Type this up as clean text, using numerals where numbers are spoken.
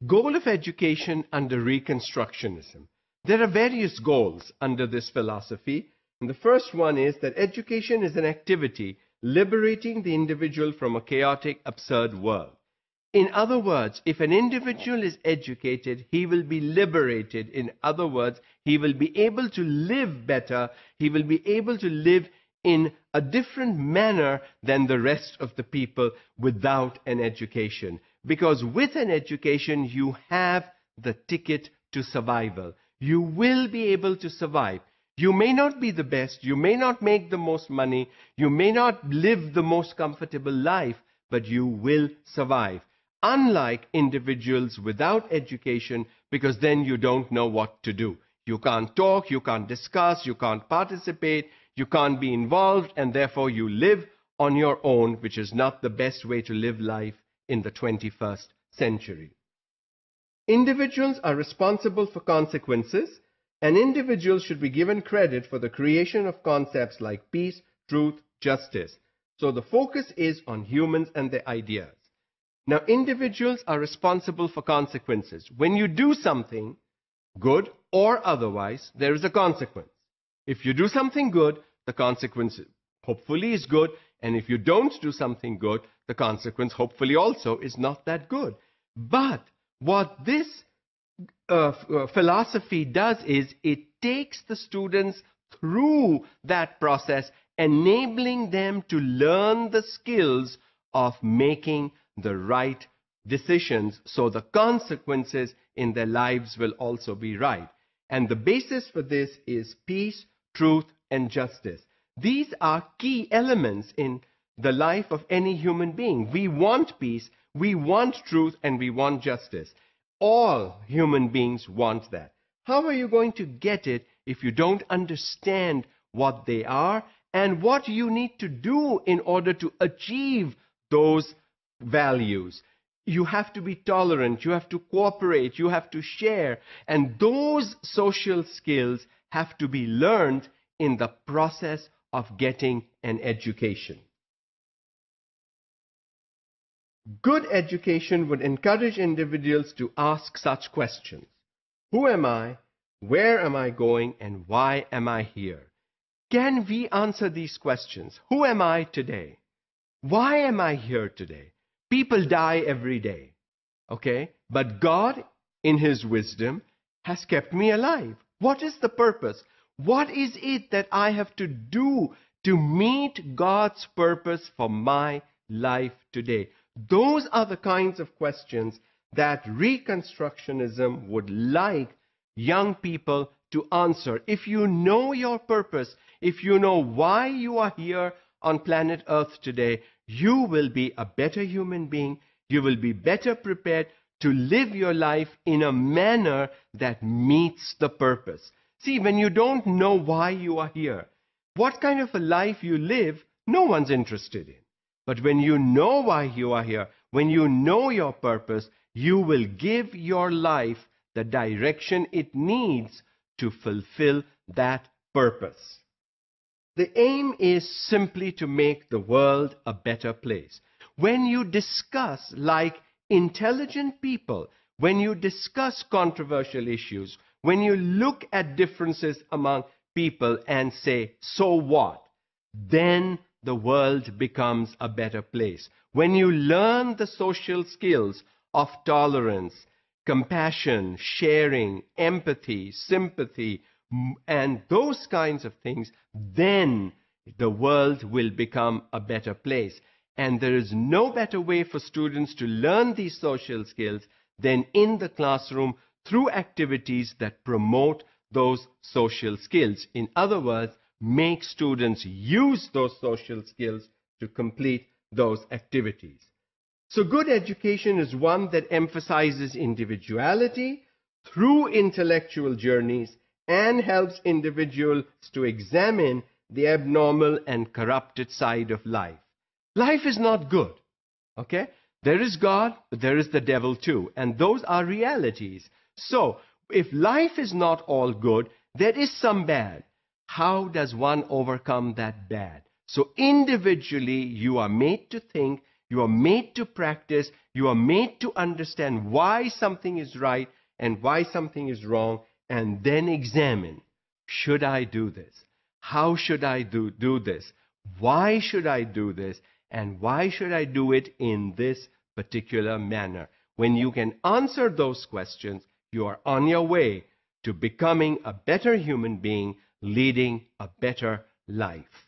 Goal of education under Reconstructionism. There are various goals under this philosophy. And the first one is that education is an activity liberating the individual from a chaotic, absurd world. In other words, if an individual is educated, he will be liberated. In other words, he will be able to live better. He will be able to live in a different manner than the rest of the people without an education. Because with an education, you have the ticket to survival. You will be able to survive. You may not be the best, you may not make the most money, you may not live the most comfortable life, but you will survive. Unlike individuals without education, because then you don't know what to do. You can't talk, you can't discuss, you can't participate, you can't be involved, and therefore you live on your own, which is not the best way to live life in the 21st century. Individuals are responsible for consequences, and individuals should be given credit for the creation of concepts like peace, truth, justice. So the focus is on humans and their ideas. Now, individuals are responsible for consequences. When you do something, good or otherwise, there is a consequence. If you do something good, the consequence hopefully is good, and if you don't do something good, the consequence hopefully also is not that good. But what this philosophy does is it takes the students through that process, enabling them to learn the skills of making the right decisions, so the consequences in their lives will also be right. And the basis for this is peace, truth, and justice. These are key elements in the life of any human being. We want peace, we want truth, and we want justice. All human beings want that. How are you going to get it if you don't understand what they are and what you need to do in order to achieve those values? You have to be tolerant, you have to cooperate, you have to share, and those social skills have to be learned in the process of getting an education. Good education would encourage individuals to ask such questions. Who am I? Where am I going? And why am I here? Can we answer these questions? Who am I today? Why am I here today? People die every day, okay? But God, in His wisdom, has kept me alive. What is the purpose? What is it that I have to do to meet God's purpose for my life today? Those are the kinds of questions that Reconstructionism would like young people to answer. If you know your purpose, if you know why you are here on planet Earth today, you will be a better human being. You will be better prepared to live your life in a manner that meets the purpose. See, when you don't know why you are here, what kind of a life you live, no one's interested in. But when you know why you are here, when you know your purpose, you will give your life the direction it needs to fulfill that purpose. The aim is simply to make the world a better place. When you discuss like intelligent people, when you discuss controversial issues, when you look at differences among people and say, so what? Then the world becomes a better place. When you learn the social skills of tolerance, compassion, sharing, empathy, sympathy, and those kinds of things, then the world will become a better place. And there is no better way for students to learn these social skills than in the classroom through activities that promote those social skills. In other words, make students use those social skills to complete those activities. So good education is one that emphasizes individuality through intellectual journeys and helps individuals to examine the abnormal and corrupted side of life. Life is not good, okay? There is God, but there is the devil too, and those are realities. So, if life is not all good, there is some bad. How does one overcome that bad? So individually, you are made to think, You are made to practice. You are made to understand why something is right and why something is wrong, and then examine, should I do this? How should I do this? Why should I do this? And why should I do it in this particular manner? When you can answer those questions, you are on your way to becoming a better human being, leading a better life.